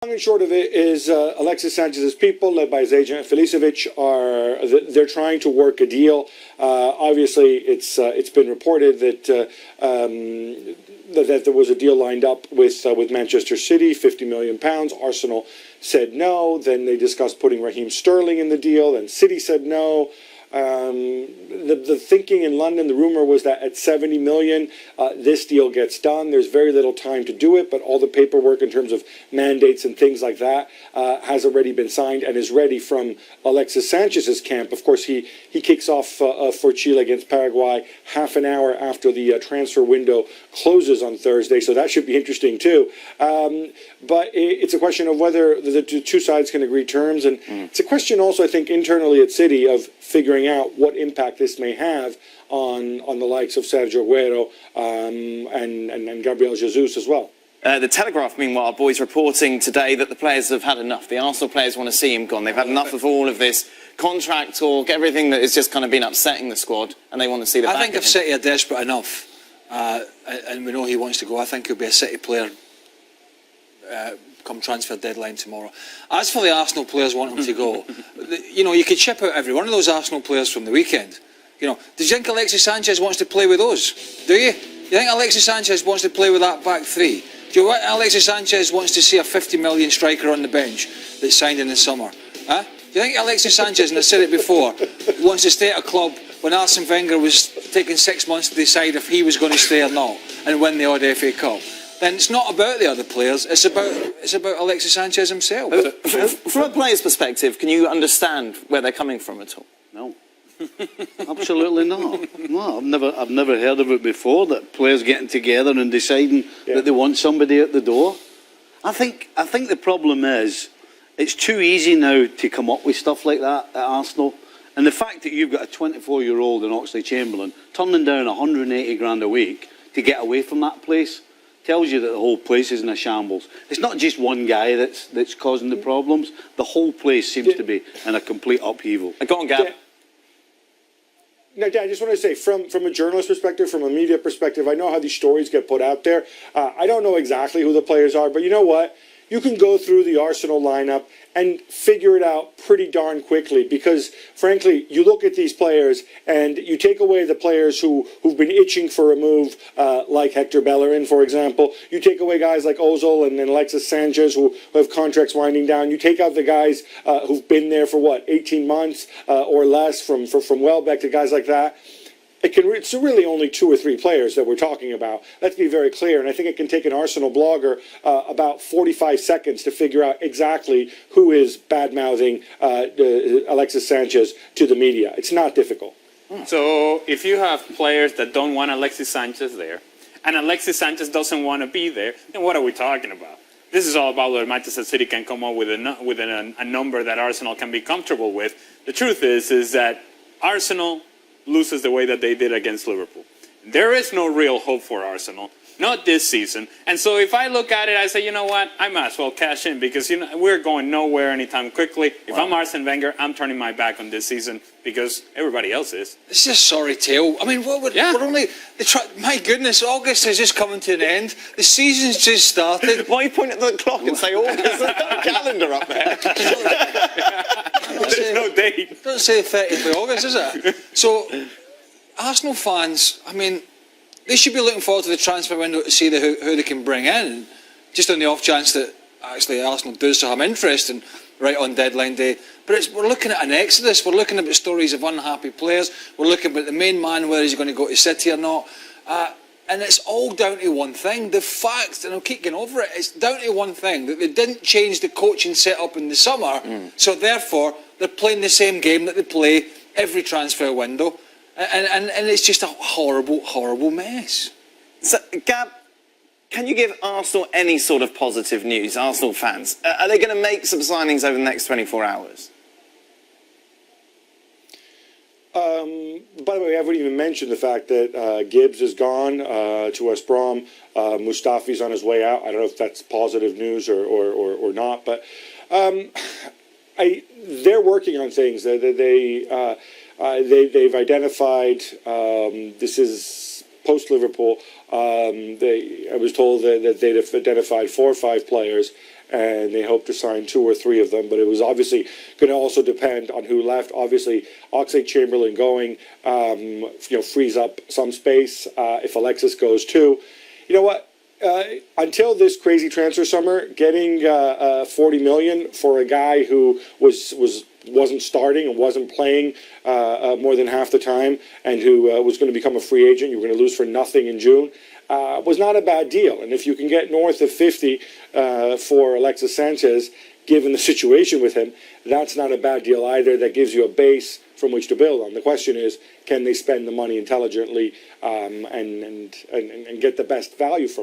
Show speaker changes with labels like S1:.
S1: Long and short of it is Alexis Sanchez's people, led by his agent Filicevic, they're trying to work a deal. Obviously, it's been reported that that there was a deal lined up with Manchester City, £50 million. Arsenal said no. Then they discussed putting Raheem Sterling in the deal. Then City said no. The thinking in London, the rumor was that at 70 million, this deal gets done. There's very little time to do it, but all the paperwork in terms of mandates and things like that has already been signed and is ready from Alexis Sanchez's camp. Of course, he kicks off for Chile against Paraguay half an hour after the transfer window closes on Thursday, so that should be interesting too. But it's a question of whether the two sides can agree terms, and it's a question also, I think, internally at City of figuring out what impact this may have on the likes of Sergio Aguero and Gabriel Jesus as well.
S2: The Telegraph, meanwhile, boys reporting today that the players have had enough. The Arsenal players want to see him gone. They've had enough of all of this contract talk, everything that has just kind of been upsetting the squad, and they want to see the back.
S3: I think if City are desperate enough, and we know he wants to go, I think he'll be a City player come transfer deadline tomorrow. As for the Arsenal players wanting to go, you could ship out every one of those Arsenal players from the weekend. Do you think Alexis Sanchez wants to play with us? Do you? You think Alexis Sanchez wants to play with that back three? Do you think Alexis Sanchez wants to see a 50 million striker on the bench that's signed in the summer? Huh? Do you think Alexis Sanchez, and I said it before, wants to stay at a club when Arsene Wenger was taking 6 months to decide if he was going to stay or not and win the odd FA Cup? Then it's not about the other players, it's about Alexis Sanchez himself.
S2: From a player's perspective, can you understand where they're coming from at all?
S4: No. Absolutely not. No, I've never heard of it before, that players getting together and deciding that they want somebody at the door. I think the problem is it's too easy now to come up with stuff like that at Arsenal. And the fact that you've got a 24-year-old in Oxlade-Chamberlain turning down 180 grand a week to get away from that place tells you that the whole place is in a shambles. It's not just one guy that's causing the problems. The whole place seems to be in a complete upheaval.
S2: Go on, Gab.
S1: No, Dan, I just want to say, from a journalist perspective, from a media perspective, I know how these stories get put out there. I don't know exactly who the players are, but you know what? You can go through the Arsenal lineup and figure it out pretty darn quickly because, frankly, you look at these players and you take away the players who've been itching for a move, like Hector Bellerin, for example. You take away guys like Ozil and Alexis Sanchez who have contracts winding down. You take out the guys who've been there for, 18 months or less, from Welbeck to guys like that. It's really only 2 or 3 players that we're talking about. Let's be very clear. And I think it can take an Arsenal blogger about 45 seconds to figure out exactly who is bad-mouthing Alexis Sanchez to the media. It's not difficult.
S5: So if you have players that don't want Alexis Sanchez there, and Alexis Sanchez doesn't want to be there, then what are we talking about? This is all about whether Manchester City can come up with a number that Arsenal can be comfortable with. The truth is that Arsenal loses the way that they did against Liverpool. There is no real hope for Arsenal, not this season. And so if I look at it, I say, you know what, I might as well cash in because we're going nowhere anytime quickly. If I'm Arsene Wenger, I'm turning my back on this season because everybody else is.
S3: It's just a sorry tale. I mean, we're only... my goodness, August is just coming to an end. The season's just started.
S2: Why are you pointing at the clock and say August? There's no calendar up there.
S5: There's no date.
S3: It doesn't say 30th of August, is it? So, Arsenal fans, I mean, they should be looking forward to the transfer window to see who they can bring in, just on the off chance that actually Arsenal do still have interest in right on deadline day. But we're looking at an exodus. We're looking at stories of unhappy players. We're looking at the main man, whether he's going to go to City or not. And it's all down to one thing. The fact, and I'll keep going over it, it's down to one thing, that they didn't change the coaching setup in the summer, so therefore they're playing the same game that they play every transfer window. And it's just a horrible, horrible mess.
S2: So, Gab, can you give Arsenal any sort of positive news, Arsenal fans? Are they going to make some signings over the next 24 hours?
S1: By the way, I haven't even mentioned the fact that Gibbs is gone to West Brom. Mustafi's on his way out. I don't know if that's positive news or not, but they're working on things. They've identified. This is post Liverpool. I was told that they've identified 4 or 5 players, and they hope to sign 2 or 3 of them. But it was obviously going to also depend on who left. Obviously, Oxlade-Chamberlain going, frees up some space. If Alexis goes too, you know what? Until this crazy transfer summer, getting 40 million for a guy who wasn't starting and wasn't playing more than half the time, and who was going to become a free agent, you were going to lose for nothing in June, was not a bad deal. And if you can get north of 50 for Alexis Sanchez, given the situation with him, that's not a bad deal either. That gives you a base from which to build on. The question is, can they spend the money intelligently and get the best value from it?